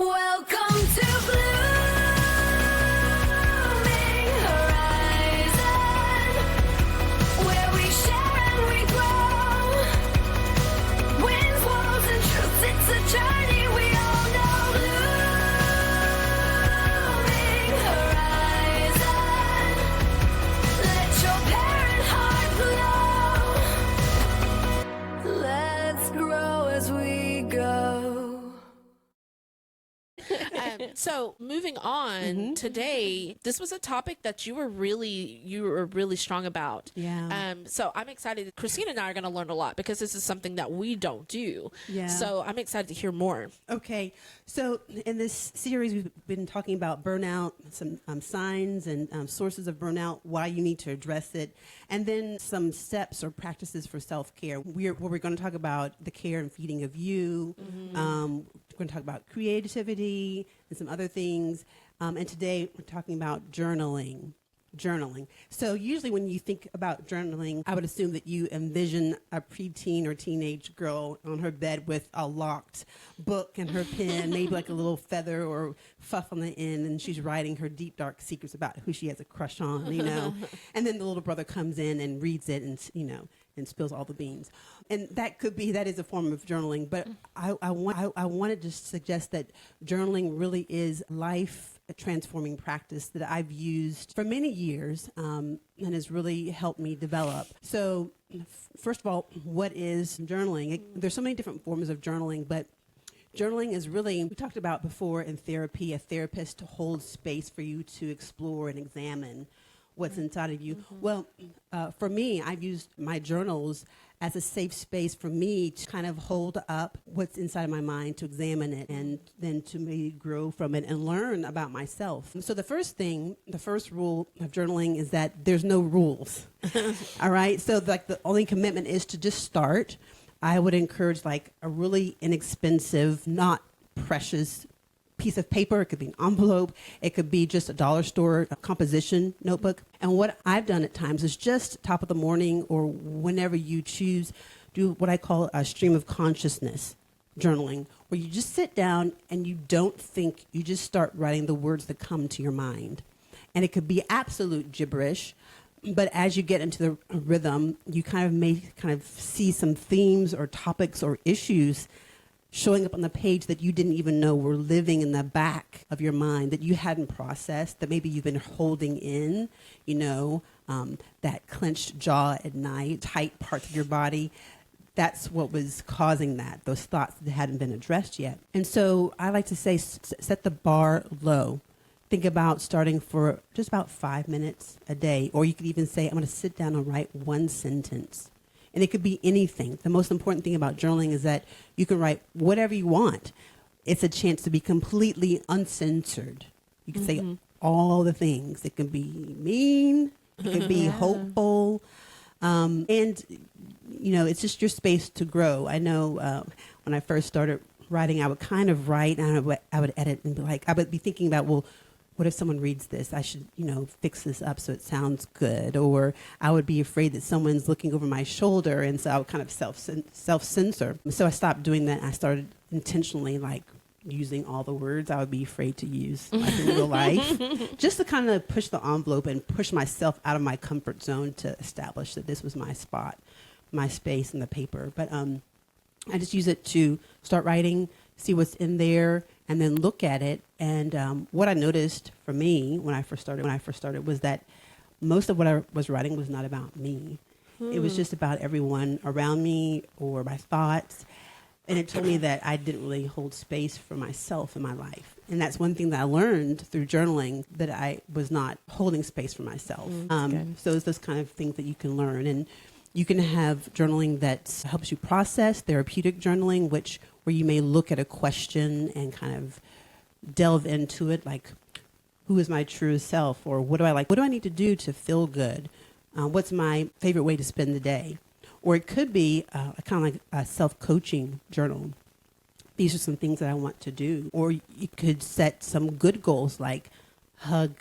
Welcome to Blooming Horizon, where we share and we grow. Winds, walls, and truths, it's a journey we all know. Blooming Horizon, let your parent heart glow. Let's grow as we go. So moving on, today, this was a topic that you were really strong about. Yeah. So I'm excited. Cristina and I are going to learn a lot because this is something that we don't do. Yeah. So I'm excited to hear more. Okay. So in this series, we've been talking about burnout, some signs and sources of burnout, why you need to address it, and then some steps or practices for self-care. We're going to talk about the care and feeding of you. We're going to talk about creativity and some other things. And today we're talking about journaling. So usually when you think about journaling, I would assume that you envision a preteen or teenage girl on her bed with a locked book and her pen, maybe like a little feather or fluff on the end, and she's writing her deep, dark secrets about who she has a crush on, And then the little brother comes in and reads it and, and spills all the beans. And that is a form of journaling. But I wanted to suggest that journaling really is a transforming practice that I've used for many years and has really helped me develop. So first of all, what is journaling? There's so many different forms of journaling, but journaling is really, we talked about before in therapy, a therapist to hold space for you to explore and examine what's inside of you. Well, for me, I've used my journals as a safe space for me to kind of hold up what's inside of my mind, to examine it, and then to maybe grow from it and learn about myself. So the first rule of journaling is that there's no rules. All right? So the only commitment is to just start. I would encourage a really inexpensive, not precious piece of paper. It could be an envelope. It could be just a dollar store composition notebook. And what I've done at times is just top of the morning or whenever you choose, do what I call a stream of consciousness journaling, where you just sit down and you don't think, you just start writing the words that come to your mind. And it could be absolute gibberish, but as you get into the rhythm, you may see some themes or topics or issues showing up on the page that you didn't even know were living in the back of your mind, that you hadn't processed, that maybe you've been holding in, that clenched jaw at night, tight parts of your body. That's what was causing that, those thoughts that hadn't been addressed yet. And so I like to say, set the bar low. Think about starting for just about 5 minutes a day, or you could even say, I'm going to sit down and write one sentence. And it could be anything. The most important thing about journaling is that you can write whatever you want. It's a chance to be completely uncensored. You can say all the things. It can be mean. It can be hopeful. And, it's just your space to grow. I know when I first started writing, I would kind of write and I would edit and be I would be thinking about, well, what if someone reads this? I should, fix this up so it sounds good. Or I would be afraid that someone's looking over my shoulder, and so I would kind of self-censor. So I stopped doing that. I started intentionally, using all the words I would be afraid to use in real life, just to kind of push the envelope and push myself out of my comfort zone to establish that this was my spot, my space in the paper. But I just use it to start writing, see what's in there, and then look at it. And what I noticed for me when I first started was that most of what I was writing was not about me. It was just about everyone around me or my thoughts. And it told me that I didn't really hold space for myself in my life. And that's one thing that I learned through journaling, that I was not holding space for myself. So it's those kind of things that you can learn. And you can have journaling that helps you process, therapeutic journaling, where you may look at a question and kind of delve into it, who is my true self, or what do I like? What do I need to do to feel good? What's my favorite way to spend the day? Or it could be kind of like a self-coaching journal. These are some things that I want to do. Or you could set some good goals, like hug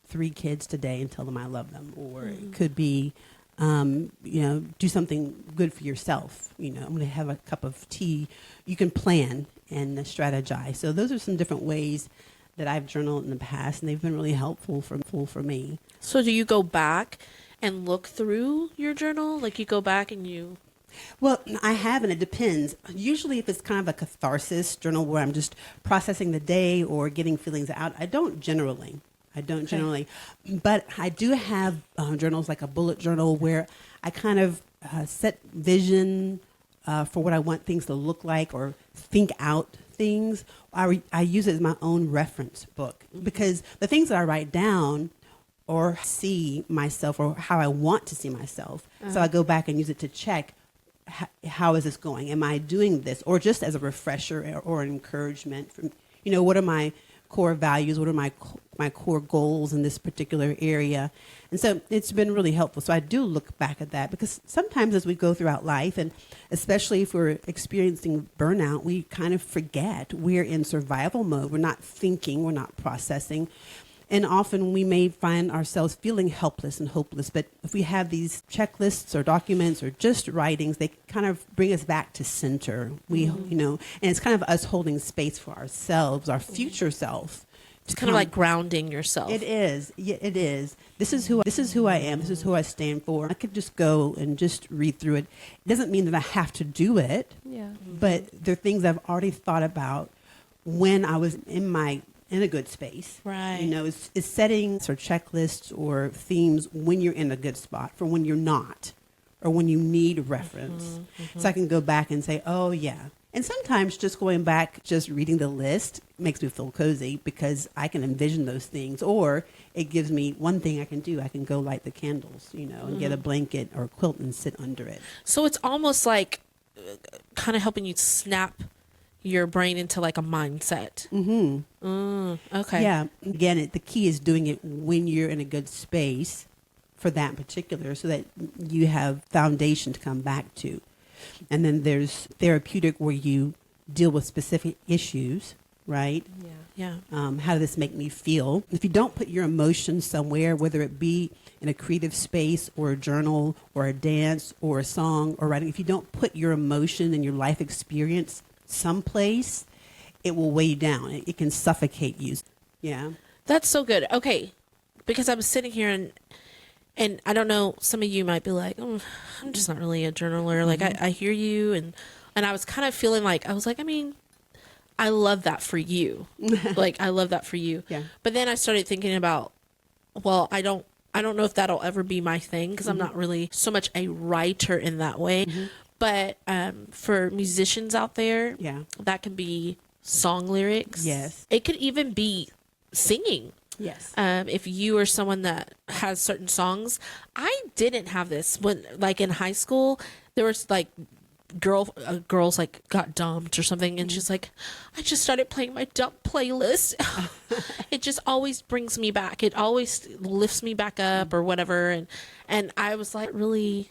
3 kids today and tell them I love them. Or it could be, do something good for yourself. I'm going to have a cup of tea. You can plan and strategize. So those are some different ways that I've journaled in the past, and they've been really helpful for me. So do you go back and look through your journal? Like you go back and you... Well, I have, and it depends. Usually if it's kind of a catharsis journal where I'm just processing the day or getting feelings out, I don't generally. But I do have journals like a bullet journal where I kind of set vision for what I want things to look like or think out things. I use it as my own reference book because the things that I write down or see myself or how I want to see myself. So I go back and use it to check how is this going? Am I doing this? Or just as a refresher or an encouragement from, what are my core values? What are my core goals in this particular area? And so it's been really helpful. So I do look back at that because sometimes as we go throughout life, and especially if we're experiencing burnout, we kind of forget we're in survival mode. We're not thinking, we're not processing. And often we may find ourselves feeling helpless and hopeless. But if we have these checklists or documents or just writings, they kind of bring us back to center. And it's kind of us holding space for ourselves, our future self. It's kind of like grounding yourself. It is. Yeah, it is. This is who I am. This is who I stand for. I could just go and just read through it. It doesn't mean that I have to do it. Yeah. But there are things I've already thought about when I was in a good space. Right. It's settings or checklists or themes when you're in a good spot for when you're not or when you need reference. So I can go back and say, oh, yeah. And sometimes just going back, just reading the list makes me feel cozy because I can envision those things. Or it gives me one thing I can do. I can go light the candles, and get a blanket or a quilt and sit under it. So it's almost like kind of helping you snap your brain into like a mindset. Okay. Yeah. Again, the key is doing it when you're in a good space for that particular so that you have foundation to come back to. And then there's therapeutic where you deal with specific issues, right? Yeah. How does this make me feel? If you don't put your emotions somewhere, whether it be in a creative space or a journal or a dance or a song or writing, if you don't put your emotion and your life experience someplace, it will weigh you down. It can suffocate you. Yeah. That's so good. Okay. Because I was sitting here and I don't know, some of you might be like, oh, I'm just not really a journaler. Like I hear you and I was kind of feeling like, I was like, I love that for you. I love that for you. Yeah. But then I started thinking about, well, I don't know if that'll ever be my thing because I'm not really so much a writer in that way. But for musicians out there, that can be song lyrics. Yes. It could even be singing. Yes. If you are someone that has certain songs, I didn't have this when, like in high school, there was like girls like got dumped or something, and she's like, I just started playing my dump playlist. It just always brings me back. It always lifts me back up or whatever, and I was like, really,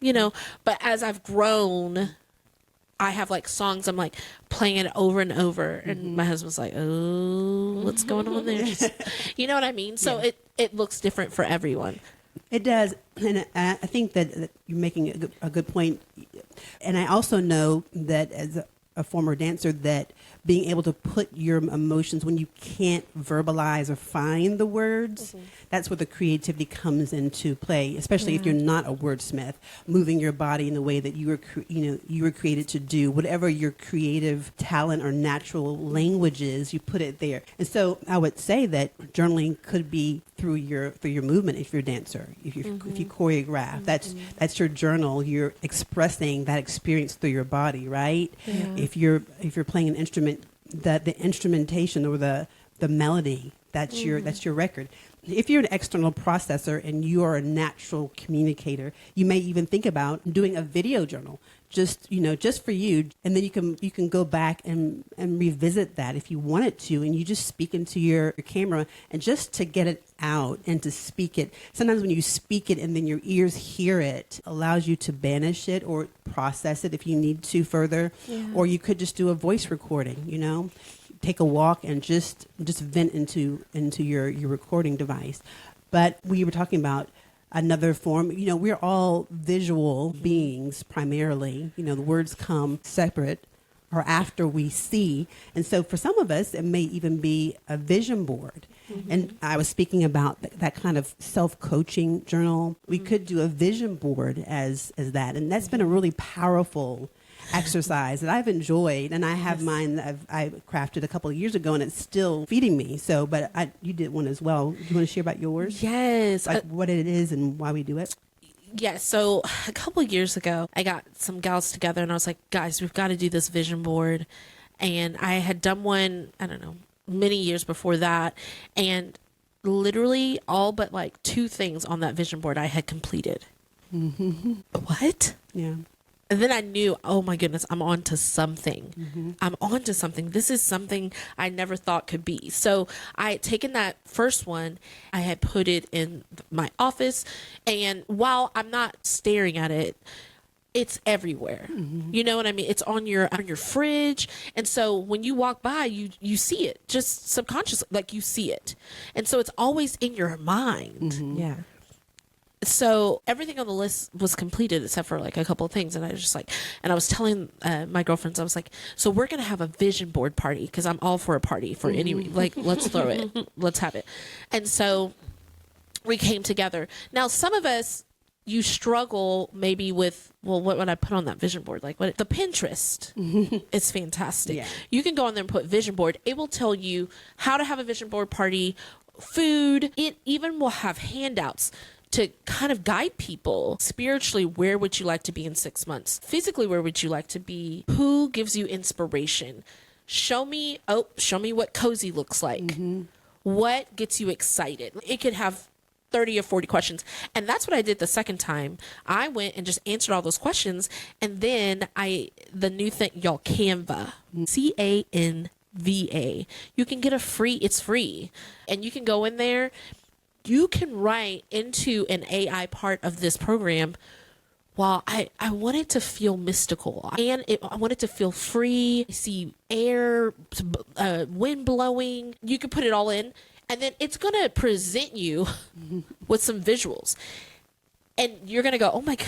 But as I've grown, I have like songs I'm like playing it over and over, and my husband's like, oh, what's going on there? You know what I mean? So it looks different for everyone. It does. And I think that you're making a good point. And I also know that as a former dancer that being able to put your emotions when you can't verbalize or find the words, that's where the creativity comes into play, especially if you're not a wordsmith, moving your body in the way that you were created to do. Whatever your creative talent or natural language is, you put it there. And so I would say that journaling could be through your movement if you're a dancer, if you choreograph. That's your journal. You're expressing that experience through your body, right? Yeah. If you're playing an instrument, that the instrumentation or the melody, that's your record. If you're an external processor and you are a natural communicator, you may even think about doing a video journal, just for you, and then you can go back and revisit that if you wanted to, and you just speak into your camera and just to get it out and to speak it. Sometimes when you speak it and then your ears hear it, allows you to banish it or process it if you need to further, or you could just do a voice recording, take a walk and just vent into your recording device. But we were talking about another form. We're all visual beings primarily. The words come separate or after we see. And so for some of us, it may even be a vision board. And I was speaking about that kind of self-coaching journal. We could do a vision board as that. And that's been a really powerful exercise that I've enjoyed. And I have mine that I crafted a couple of years ago, and it's still feeding me. So, but you did one as well. Do you want to share about yours? Yes. Like what it is and why we do it? Yeah, so a couple of years ago, I got some gals together and I was like, guys, we've got to do this vision board. And I had done one, I don't know, many years before that. And literally all but like 2 things on that vision board I had completed. What? Yeah. And then I knew, oh my goodness, I'm on to something. I'm on to something. This is something I never thought could be. So I had taken that first one, I had put it in my office, and while I'm not staring at it, it's everywhere. You know what I mean? It's on your fridge. And so when you walk by, you see it just subconsciously, like you see it. And so it's always in your mind. Yeah. So everything on the list was completed except for like a couple of things. And I was just like, and I was telling my girlfriends, I was like, so we're going to have a vision board party because I'm all for a party for any, like, let's throw it. Let's have it. And so we came together. Now, some of us, you struggle maybe with, well, what would I put on that vision board? Like the Pinterest is fantastic. Yeah. You can go on there and put vision board. It will tell you how to have a vision board party, food. It even will have handouts to kind of guide people spiritually. Where would you like to be in 6 months? Physically, where would you like to be? Who gives you inspiration? Show me what cozy looks like. What gets you excited? It could have 30 or 40 questions. And that's what I did the second time. I went and just answered all those questions. And then the new thing, y'all, Canva, Canva. You can get it's free. And you can go in there. You can write into an AI part of this program. Well, I want it to feel mystical, and I want it to feel free. See air, wind blowing. You can put it all in, and then it's going to present you with some visuals. And you're going to go, oh my God,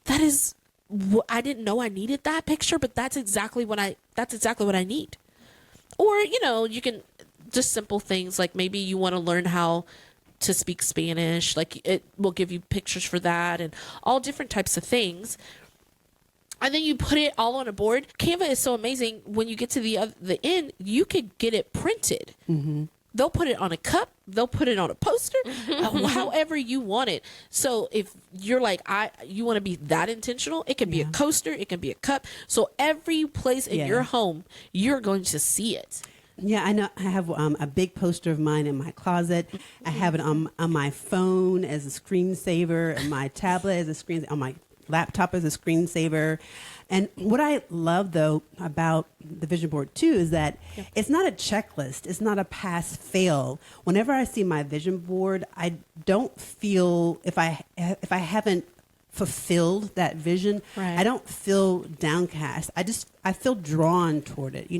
that is, I didn't know I needed that picture, but that's exactly what I need. Or, you can just simple things like maybe you want to learn how to speak Spanish, like it will give you pictures for that and all different types of things. And then you put it all on a board. Canva is so amazing. When you get to the end, you could get it printed. They'll put it on a cup. They'll put it on a poster, however you want it. So if you're like, you want to be that intentional, it can be a coaster. It can be a cup. So every place in your home, you're going to see it. Yeah, I know. I have a big poster of mine in my closet. I have it on my phone as a screensaver, and my tablet as a on my laptop as a screensaver. And what I love, though, about the vision board, too, is that it's not a checklist. It's not a pass-fail. Whenever I see my vision board, I don't feel, if I haven't fulfilled that vision, I don't feel downcast. I feel drawn toward it,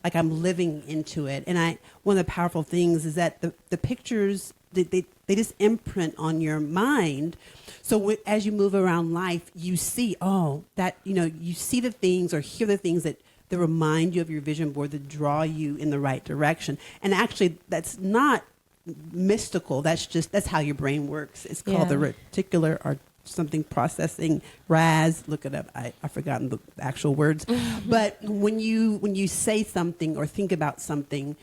like I'm living into it. And one of the powerful things is that the pictures, they just imprint on your mind. So as you move around life, you see, you see the things or hear the things that remind you of your vision board, that draw you in the right direction. And actually, that's not mystical. That's how your brain works. It's called the reticular or something processing, RAS. Look it up. I've forgotten the actual words. But when you say something or think about something,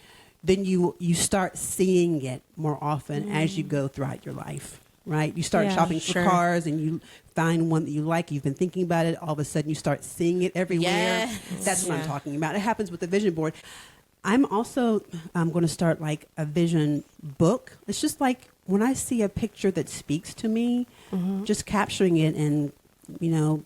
then you start seeing it more often as you go throughout your life, right? You start shopping for cars and you find one that you like. You've been thinking about it. All of a sudden you start seeing it everywhere. Yes. That's what I'm talking about. It happens with the vision board. I'm also going to start like a vision book. It's just like when I see a picture that speaks to me, just capturing it and,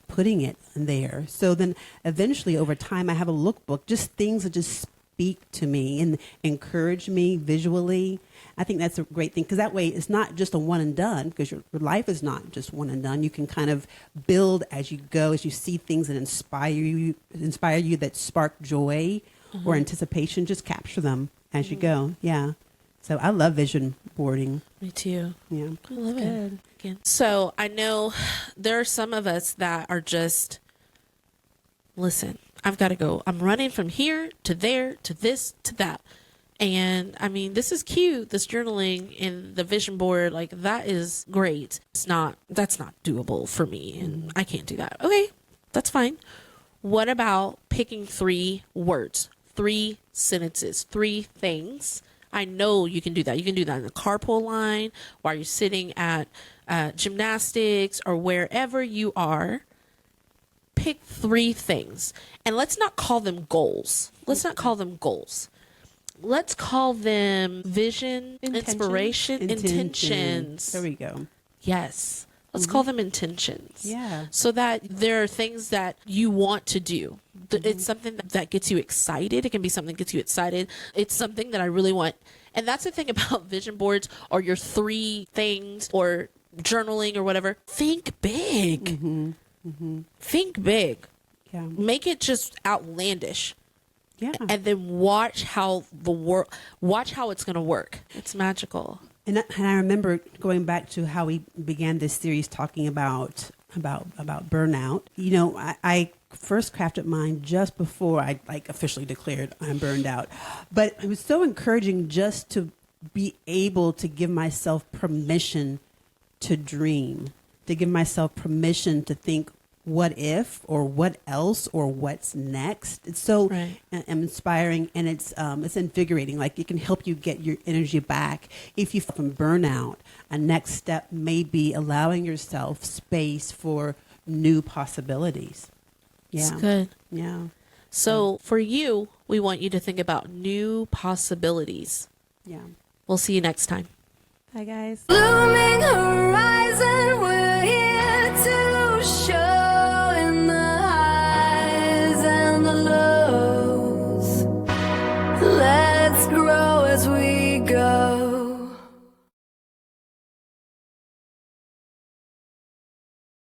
putting it there. So then eventually over time I have a lookbook, just things that just speak to me and encourage me visually. I think that's a great thing because that way it's not just a one and done, because your life is not just one and done. You can kind of build as you go, as you see things that inspire you that spark joy or anticipation. Just capture them as you go. Yeah. So I love vision boarding. Me too. Yeah. I love it. So I know there are some of us that are just, listen, I've got to go. I'm running from here to there to this to that. And I mean, this is cute, this journaling and the vision board, like that is great. That's not doable for me, and I can't do that. Okay, that's fine. What about picking 3 words, 3 sentences, 3 things? I know you can do that. You can do that in the carpool line while you're sitting at gymnastics or wherever you are. Pick 3 things, and let's not call them goals. Let's call them vision, inspiration, intentions. There we go. Yes. Let's call them intentions. Yeah. So that there are things that you want to do. It's something that gets you excited. It can be something that gets you excited. It's something that I really want. And that's the thing about vision boards or your 3 things or journaling or whatever. Think big. Think big. Yeah. Make it just outlandish. Yeah. And then watch how it's going to work. It's magical. And I remember going back to how we began this series talking about burnout. You know, I first crafted mine just before I officially declared I'm burned out. But it was so encouraging just to be able to give myself permission to dream, to give myself permission to think what if or what else or what's next. It's so inspiring, and it's invigorating. Like, it can help you get your energy back. If you feel from burnout, a next step may be allowing yourself space for new possibilities. Yeah. It's good. Yeah. So for you, we want you to think about new possibilities. Yeah. We'll see you next time. Bye, guys. Blooming horizon, we're here to show in the highs and the lows. Let's grow as we go.